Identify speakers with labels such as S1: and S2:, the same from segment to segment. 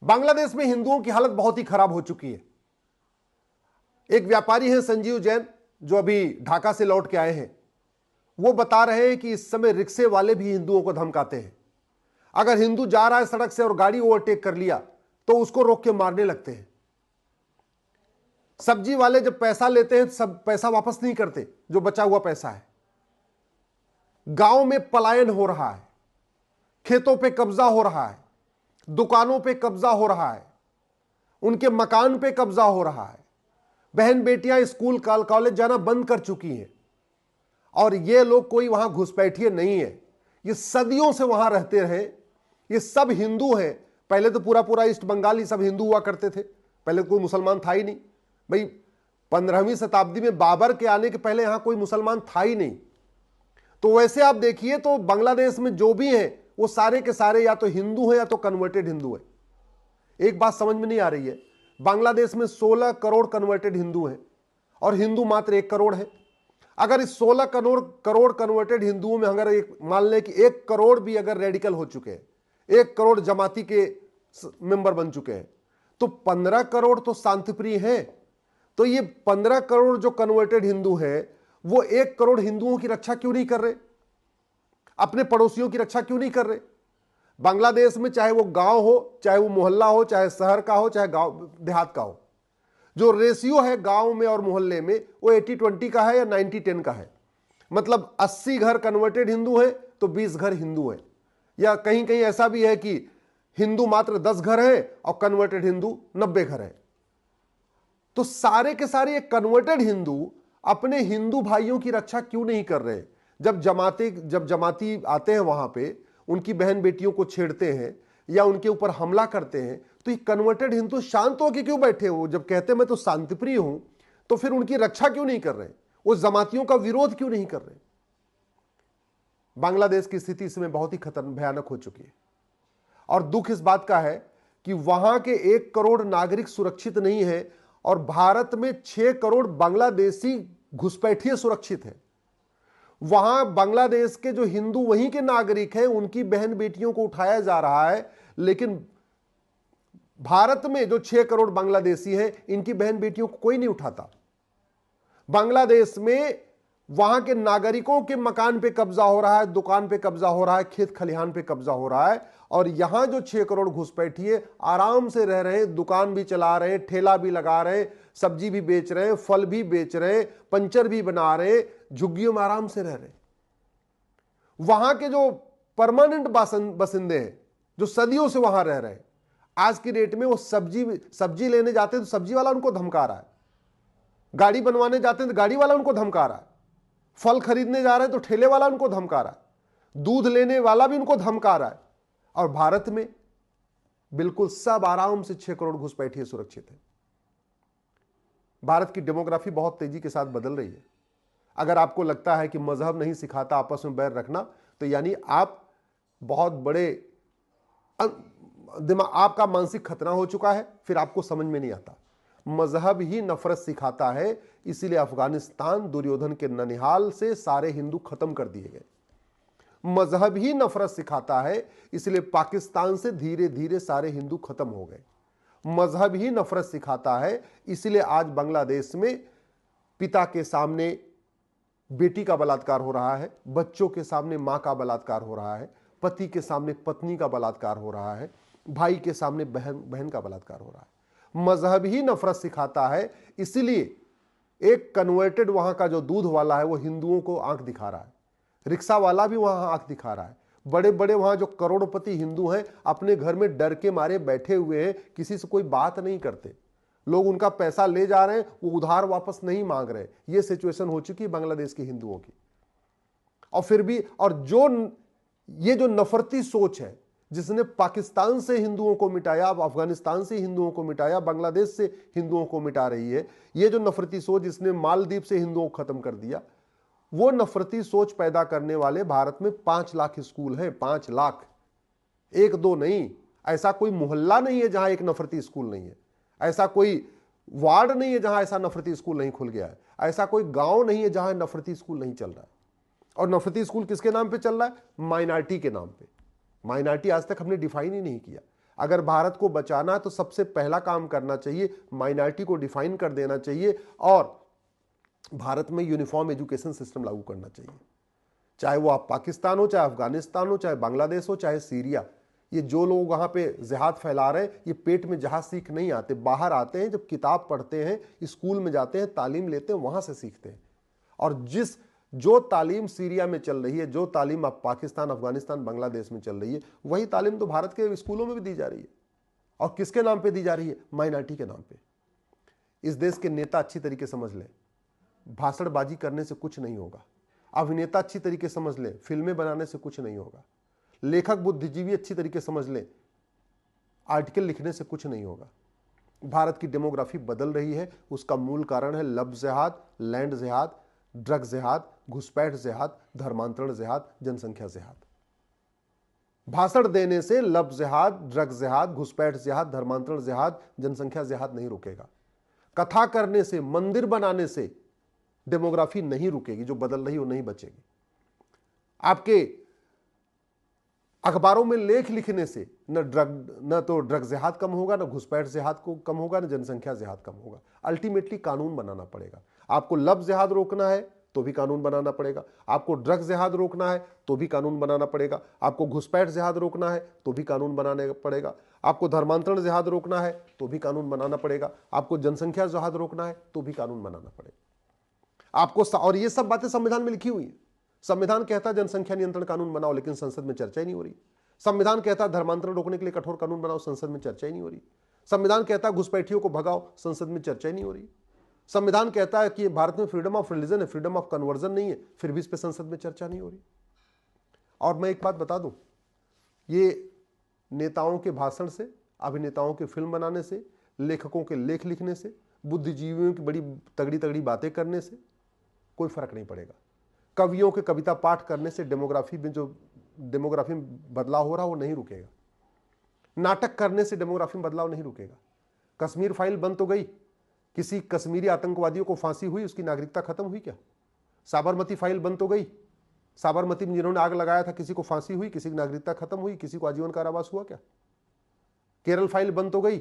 S1: बांग्लादेश में हिंदुओं की हालत बहुत ही खराब हो चुकी है। एक व्यापारी हैं संजीव जैन, जो अभी ढाका से लौट के आए हैं। वो बता रहे हैं कि इस समय रिक्शे वाले भी हिंदुओं को धमकाते हैं। अगर हिंदू जा रहा है सड़क से और गाड़ी ओवरटेक कर लिया तो उसको रोक के मारने लगते हैं। सब्जी वाले जब पैसा लेते हैं सब पैसा वापस नहीं करते, जो बचा हुआ पैसा है। गांव में पलायन हो रहा है, खेतों पे कब्जा हो रहा है, दुकानों पे कब्जा हो रहा है, उनके मकान पे कब्जा हो रहा है। बहन बेटियां स्कूल कॉलेज जाना बंद कर चुकी हैं। और ये लोग कोई वहां घुसपैठिए नहीं है, ये सदियों से वहां रहते रहे। ये सब हिंदू हैं। पहले तो पूरा पूरा ईस्ट बंगाल ही सब हिंदू हुआ करते थे, पहले कोई मुसलमान था ही नहीं भाई। 15वीं शताब्दी में बाबर के आने के पहले यहां कोई मुसलमान था ही नहीं। तो वैसे आप देखिए तो बांग्लादेश में जो भी हैं वो सारे के सारे या तो हिंदू हैं या तो कन्वर्टेड हिंदू हैं। एक बात समझ में नहीं आ रही है, बांग्लादेश में 16 करोड़ कन्वर्टेड हिंदू हैं और हिंदू मात्र 1 करोड़ है। अगर इस 16 करोड़ कन्वर्टेड हिंदुओं में अगर एक मान लें कि 1 करोड़ भी अगर रेडिकल हो चुके हैं, 1 करोड़ जमाती के मेंबर बन चुके हैं, तो 15 करोड़ तो शांतिप्रिय हैं। तो ये 15 करोड़ जो कन्वर्टेड हिंदू हैं वो 1 करोड़ हिंदुओं की रक्षा क्यों नहीं कर रहे? अपने पड़ोसियों की रक्षा क्यों नहीं कर रहे? बांग्लादेश में चाहे वो गांव हो, चाहे वो मोहल्ला हो, चाहे शहर का हो, चाहे गांव देहात का हो, जो रेशियो है गांव में और मोहल्ले में वो 80-20 का है या 90-10 का है। मतलब 80 घर कन्वर्टेड हिंदू हैं तो 20 घर हिंदू हैं। या कहीं कहीं ऐसा भी है कि हिंदू मात्र 10 घर हैं और कन्वर्टेड हिंदू 90 घर हैं। तो सारे के सारे ये कन्वर्टेड हिंदू अपने हिंदू भाइयों की रक्षा क्यों नहीं कर रहे? जब जमाती आते हैं वहां पे उनकी बहन बेटियों को छेड़ते हैं या उनके ऊपर हमला करते हैं, तो ये कन्वर्टेड हिंदू शांत होकर क्यों बैठे हो? जब कहते हैं मैं तो शांतिप्रिय हूं, तो फिर उनकी रक्षा क्यों नहीं कर रहे? वो जमातियों का विरोध क्यों नहीं कर रहे? बांग्लादेश की स्थिति इसमें बहुत ही भयानक हो चुकी है। और दुख इस बात का है कि वहां के 1 करोड़ नागरिक सुरक्षित नहीं है और भारत में 6 करोड़ बांग्लादेशी घुसपैठिए सुरक्षित है। वहां बांग्लादेश के जो हिंदू वहीं के नागरिक हैं उनकी बहन बेटियों को उठाया जा रहा है, लेकिन भारत में जो 6 करोड़ बांग्लादेशी हैं इनकी बहन बेटियों को कोई नहीं उठाता। बांग्लादेश में वहां के नागरिकों के मकान पे कब्जा हो रहा है, दुकान पे कब्जा हो रहा है, खेत खलिहान पे कब्जा हो रहा है। और यहां जो 6 करोड़ घुसपैठिए आराम से रह रहे हैं, दुकान भी चला रहे हैं, ठेला भी लगा रहे हैं, सब्जी भी बेच रहे हैं, फल भी बेच रहे हैं, पंचर भी बना रहे हैं, झुग्गियों में आराम से रह रहे हैं। वहां के जो परमानेंट बसिंदे हैं जो सदियों से वहां रह रहे हैं, आज की डेट में वो सब्जी लेने जाते हैं तो सब्जी वाला उनको धमका रहा है, गाड़ी बनवाने जाते हैं तो गाड़ी वाला उनको धमका रहा है, फल खरीदने जा रहे हैं तो ठेले वाला उनको धमका रहा है, दूध लेने वाला भी उनको धमका रहा है। और भारत में बिल्कुल सब आराम से 6 करोड़ घुसपैठिए सुरक्षित है। भारत की डेमोग्राफी बहुत तेजी के साथ बदल रही है। अगर आपको लगता है कि मजहब नहीं सिखाता आपस में बैर रखना, तो यानी आप बहुत बड़े आपका मानसिक खतना हो चुका है, फिर आपको समझ में नहीं आता। मजहब ही नफरत सिखाता है, इसीलिए अफगानिस्तान दुर्योधन के ननिहाल से सारे हिंदू खत्म कर दिए गए। मजहब ही नफरत सिखाता है, इसलिए पाकिस्तान से धीरे धीरे सारे हिंदू खत्म हो गए। मजहब ही नफरत सिखाता है, इसलिए आज बांग्लादेश में पिता के सामने बेटी का बलात्कार हो रहा है, बच्चों के सामने मां का बलात्कार हो रहा है, पति के सामने पत्नी का बलात्कार हो रहा है, भाई के सामने बहन का बलात्कार हो रहा है। मजहब ही नफरत सिखाता है, इसीलिए एक कन्वर्टेड वहां का जो दूध वाला है वो हिंदुओं को आंख दिखा रहा है, रिक्शा वाला भी वहां आंख दिखा रहा है। बड़े बड़े वहां जो करोड़पति हिंदू हैं अपने घर में डर के मारे बैठे हुए हैं, किसी से कोई बात नहीं करते। लोग उनका पैसा ले जा रहे हैं, वो उधार वापस नहीं मांग रहे। ये सिचुएशन हो चुकी है बांग्लादेश के हिंदुओं की। और फिर भी ये जो नफरती सोच है जिसने पाकिस्तान से हिंदुओं को मिटाया, अब अफगानिस्तान से हिंदुओं को मिटाया, बांग्लादेश से हिंदुओं को मिटा रही है, ये जो नफरती सोच जिसने मालदीव से हिंदुओं को खत्म कर दिया, वो नफरती सोच पैदा करने वाले भारत में 5 लाख स्कूल हैं। 5 लाख, 1-2 नहीं। ऐसा कोई मोहल्ला नहीं है जहां एक नफरती स्कूल नहीं है, ऐसा कोई वार्ड नहीं है जहां ऐसा नफरती स्कूल नहीं खुल गया है, ऐसा कोई गांव नहीं है जहां नफरती स्कूल नहीं चल रहा है। और नफरती स्कूल किसके नाम पे चल रहा है? माइनॉरिटी के नाम पे। माइनॉरिटी आज तक हमने डिफाइन ही नहीं किया। अगर भारत को बचाना है तो सबसे पहला काम करना चाहिए, माइनॉरिटी को डिफाइन कर देना चाहिए और भारत में यूनिफॉर्म एजुकेशन सिस्टम लागू करना चाहिए। चाहे वो आप पाकिस्तान हो, चाहे अफगानिस्तान हो, चाहे बांग्लादेश हो, चाहे सीरिया। ये जो लोग वहां पे जिहाद फैला रहे हैं, ये पेट में जहाज सीख नहीं आते, बाहर आते हैं, जब किताब पढ़ते हैं, स्कूल में जाते हैं, तालीम लेते हैं, वहां से सीखते हैं। और जो तालीम सीरिया में चल रही है, जो तालीम अब पाकिस्तान, अफगानिस्तान, बांग्लादेश में चल रही है, वही तालीम तो भारत के स्कूलों में भी दी जा रही है। और किसके नाम पे दी जा रही है? माइनॉरिटी के नाम पे। इस देश के नेता अच्छी तरीके समझ लें, भाषणबाजी करने से कुछ नहीं होगा। अभिनेता अच्छी तरीके समझ लें, फिल्में बनाने से कुछ नहीं होगा। लेखक बुद्धिजीवी अच्छी तरीके समझ लें, आर्टिकल लिखने से कुछ नहीं होगा। भारत की डेमोग्राफी बदल रही है, उसका मूल कारण है लब जिहाद, लैंड जिहाद, ड्रग जिहाद, घुसपैठ जिहाद, धर्मांतरण जिहाद, जनसंख्या जिहाद। भाषण देने से लब जिहाद, ड्रग जिहाद, घुसपैठ जिहाद, धर्मांतरण जिहाद, जनसंख्या जिहाद नहीं रुकेगा। कथा करने से, मंदिर बनाने से डेमोग्राफी नहीं रुकेगी। जो बदल रही है वो नहीं बचेगी। आपके अखबारों में लेख लिखने से न तो ड्रग जिहाद कम होगा, न घुसपैठ जिहाद को कम होगा, न जनसंख्या जिहाद कम होगा। अल्टीमेटली कानून बनाना पड़ेगा। आपको लब जिहाद रोकना है तो भी कानून बनाना पड़ेगा, आपको ड्रग जिहाद रोकना है तो भी कानून बनाना पड़ेगा, आपको घुसपैठ जिहाद रोकना है तो भी कानून बनाना पड़ेगा, आपको धर्मांतरण जिहाद रोकना है तो भी कानून बनाना पड़ेगा, आपको जनसंख्या जिहाद रोकना है तो भी कानून बनाना पड़ेगा आपको। और ये सब बातें संविधान में लिखी हुई है। संविधान कहता है जनसंख्या नियंत्रण कानून बनाओ, लेकिन संसद में चर्चा ही नहीं हो रही। संविधान कहता है धर्मांतरण रोकने के लिए कठोर कानून बनाओ, संसद में चर्चा ही नहीं हो रही। संविधान कहता है घुसपैठियों को भगाओ, संसद में चर्चा ही नहीं हो रही। संविधान कहता है कि भारत में फ्रीडम ऑफ रिलीजन है, फ्रीडम ऑफ कन्वर्जन नहीं है, फिर भी इस पर संसद में चर्चा नहीं हो रही। और मैं एक बात बता दूं, ये नेताओं के भाषण से, अभिनेताओं के फिल्म बनाने से, लेखकों के लेख लिखने से, बुद्धिजीवियों की बड़ी तगड़ी तगड़ी बातें करने से कोई फर्क नहीं पड़ेगा। कवियों के कविता पाठ करने से डेमोग्राफी में बदलाव हो रहा वो नहीं रुकेगा। नाटक करने से डेमोग्राफी में बदलाव नहीं रुकेगा। कश्मीर फाइल बंद तो गई, किसी कश्मीरी आतंकवादियों को फांसी हुई, उसकी नागरिकता खत्म हुई क्या? साबरमती फाइल बंद तो गई, साबरमती में जिन्होंने आग लगाया था किसी को फांसी हुई, किसी की नागरिकता खत्म हुई, किसी को आजीवन कारावास हुआ क्या? केरल फाइल बंद तो गई,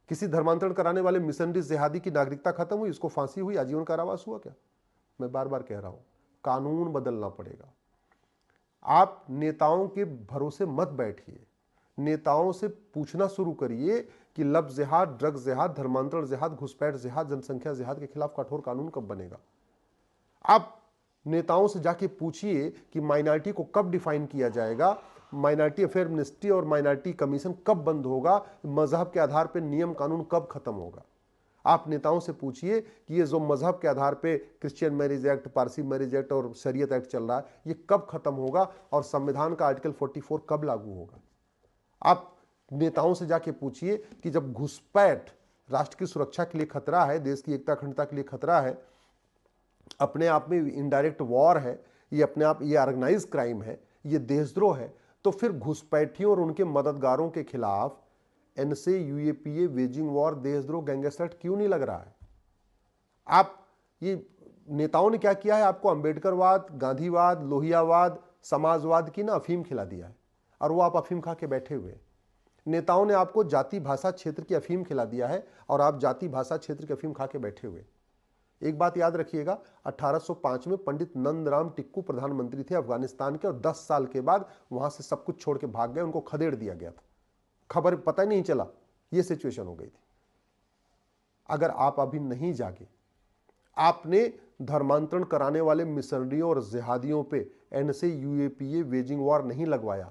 S1: किसी धर्मांतरण कराने वाले मिशनरी जिहादी की नागरिकता खत्म हुई, उसको फांसी हुई, आजीवन कारावास हुआ क्या? मैं बार बार कह रहा हूं, कानून बदलना पड़ेगा। आप नेताओं के भरोसे मत बैठिए, नेताओं से पूछना शुरू करिए कि लब जिहाद, ड्रग जिहाद, धर्मांतरण जिहाद, घुसपैठ जिहाद, जनसंख्या जिहाद के खिलाफ कठोर कानून कब बनेगा। आप नेताओं से जाके पूछिए कि माइनॉरिटी को कब डिफाइन किया जाएगा, माइनॉरिटी अफेयर मिनिस्ट्री और माइनॉरिटी कमीशन कब बंद होगा, मजहब के आधार पर नियम कानून कब खत्म होगा। आप नेताओं से पूछिए कि ये जो मजहब के आधार पे Christian marriage act, Parsi marriage act और शरीयत एक्ट चल रहा है, ये कब खत्म होगा और संविधान का आर्टिकल 44 कब लागू होगा। आप नेताओं से जाके पूछिए कि जब घुसपैठ राष्ट्र की सुरक्षा के लिए खतरा है, देश की एकता अखंडता के लिए खतरा है, अपने आप में इनडायरेक्ट वॉर है, ये अपने आप ये ऑर्गेनाइज क्राइम है, ये देशद्रोह है, तो फिर घुसपैठियों और उनके मददगारों के खिलाफ एनसे, यूएपीए, वेजिंग वॉर, देशद्रोह, गैंगस्टर एक्ट क्यों नहीं लग रहा है। आप ये नेताओं ने क्या किया है, आपको अंबेडकरवाद, गांधीवाद, लोहियावाद, समाजवाद की ना अफीम खिला दिया है और वो आप अफीम खा के बैठे हुए। नेताओं ने आपको जाति भाषा क्षेत्र की अफीम खिला दिया है और आप जाति भाषा क्षेत्र की अफीम खा के बैठे हुए। एक बात याद रखिएगा, 1805 में पंडित नंदराम टिक्कू प्रधानमंत्री थे अफगानिस्तान के, और 10 साल के बाद वहां से सब कुछ छोड़ के भाग गए, उनको खदेड़ दिया गया था, खबर पता ही नहीं चला, यह सिचुएशन हो गई थी। अगर आप अभी नहीं जागे, आपने धर्मांतरण कराने वाले मिशनरियों और जिहादियों पे एनसे, यूएपीए, वेजिंग वॉर नहीं लगवाया,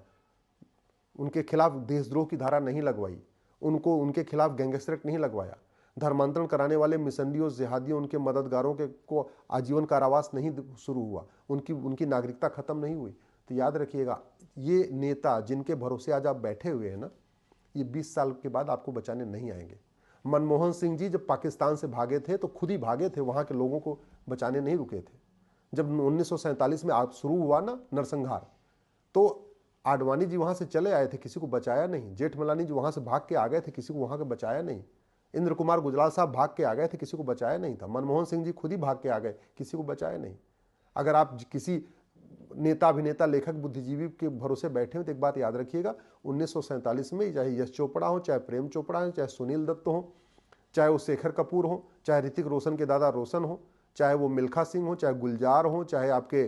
S1: उनके खिलाफ देशद्रोह की धारा नहीं लगवाई, उनके खिलाफ गैंगस्टर एक्ट नहीं लगवाया, धर्मांतरण कराने वाले मिशनरियों, जिहादियों, उनके मददगारों को आजीवन कारावास नहीं शुरू हुआ, उनकी नागरिकता खत्म नहीं हुई, तो याद रखिएगा, ये नेता जिनके भरोसे आज आप बैठे हुए हैं ना, ये 20 साल के बाद आपको बचाने नहीं आएंगे। मनमोहन सिंह जी जब पाकिस्तान से भागे थे तो खुद ही भागे थे, वहां के लोगों को बचाने नहीं रुके थे। जब 1947 में आप शुरू हुआ ना नरसंहार, तो आडवाणी जी वहां से चले आए थे, किसी को बचाया नहीं। जेठमलानी जी वहां से भाग के आ गए थे, किसी को वहां के बचाया नहीं। इंद्र कुमार गुजराल साहब भाग के आ गए थे, किसी को बचाया नहीं था। मनमोहन सिंह जी खुद ही भाग के आ गए, किसी को बचाया नहीं। अगर आप किसी नेता, अभिनेता, लेखक, बुद्धिजीवी के भरोसे बैठे हो, तो एक बात याद रखिएगा, 1947 में चाहे यश चोपड़ा हो, चाहे प्रेम चोपड़ा हो, चाहे सुनील दत्त हो, चाहे वो शेखर कपूर हो, चाहे ऋतिक रोशन के दादा रोशन हो, चाहे वो मिल्खा सिंह हो, चाहे गुलजार हो, चाहे आपके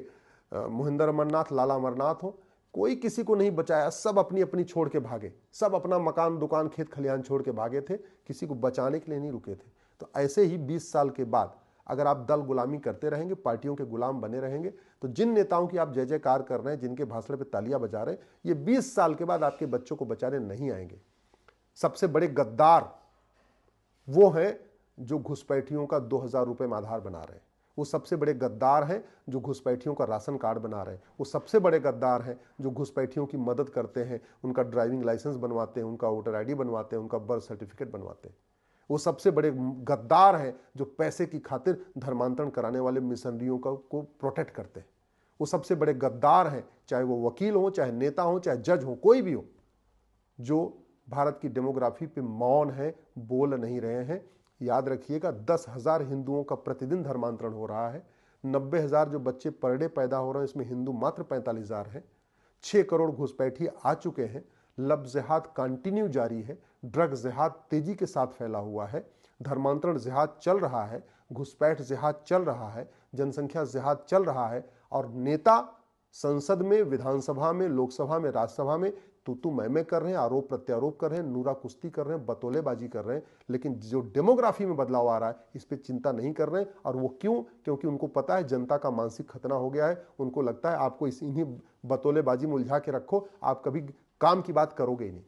S1: मोहिंदर अमरनाथ, लाला अमरनाथ हो, कोई किसी को नहीं बचाया। सब अपनी अपनी छोड़ के भागे, सब अपना मकान, दुकान, खेत खलिहान छोड़ के भागे थे, किसी को बचाने के लिए नहीं रुके थे। तो ऐसे ही 20 साल के बाद अगर आप दल गुलामी करते रहेंगे, पार्टियों के गुलाम बने रहेंगे, तो जिन नेताओं की आप जय जयकार कर रहे हैं, जिनके भाषण पे तालियां बजा रहे हैं, ये 20 साल के बाद आपके बच्चों को बचाने नहीं आएंगे। सबसे बड़े गद्दार वो हैं जो घुसपैठियों का 2000 रुपये में आधार बना रहे हैं। वो सबसे बड़े गद्दार हैं जो घुसपैठियों का राशन कार्ड बना रहे हैं। वो सबसे बड़े गद्दार हैं जो घुसपैठियों की मदद करते हैं, उनका ड्राइविंग लाइसेंस बनवाते हैं, उनका वोटर आईडी बनवाते हैं, उनका बर्थ सर्टिफिकेट बनवाते हैं। वो सबसे बड़े गद्दार हैं जो पैसे की खातिर धर्मांतरण कराने वाले मिशनरियों को प्रोटेक्ट करते हैं। वो सबसे बड़े गद्दार हैं, चाहे वो वकील हो, चाहे नेता हो, चाहे जज हो, कोई भी हो, जो भारत की डेमोग्राफी पे मौन है, बोल नहीं रहे हैं। याद रखिएगा, 10,000 हिंदुओं का प्रतिदिन धर्मांतरण हो रहा है। 90,000 जो बच्चे पर डे पैदा हो रहे हैं, इसमें हिंदू मात्र 45,000 हैं। 6 करोड़ घुसपैठी आ चुके हैं। लब जिहाद कंटिन्यू जारी है। ड्रग जिहाद तेजी के साथ फैला हुआ है। धर्मांतरण जिहाद चल रहा है, घुसपैठ जिहाद चल रहा है, जनसंख्या जिहाद चल रहा है। और नेता संसद में, विधानसभा में, लोकसभा में, राज्यसभा में तू मैं कर रहे हैं, आरोप प्रत्यारोप कर रहे हैं, नूरा कुश्ती कर रहे हैं, बतौलेबाजी कर रहे हैं, लेकिन जो डेमोग्राफी में बदलाव आ रहा है इस पर चिंता नहीं कर रहे हैं। और वो क्यों? क्योंकि उनको पता है जनता का मानसिक खतना हो गया है। उनको लगता है आपको इन्हीं बतौलेबाजी में उलझा के रखो, आप कभी काम की बात करोगे ही नहीं।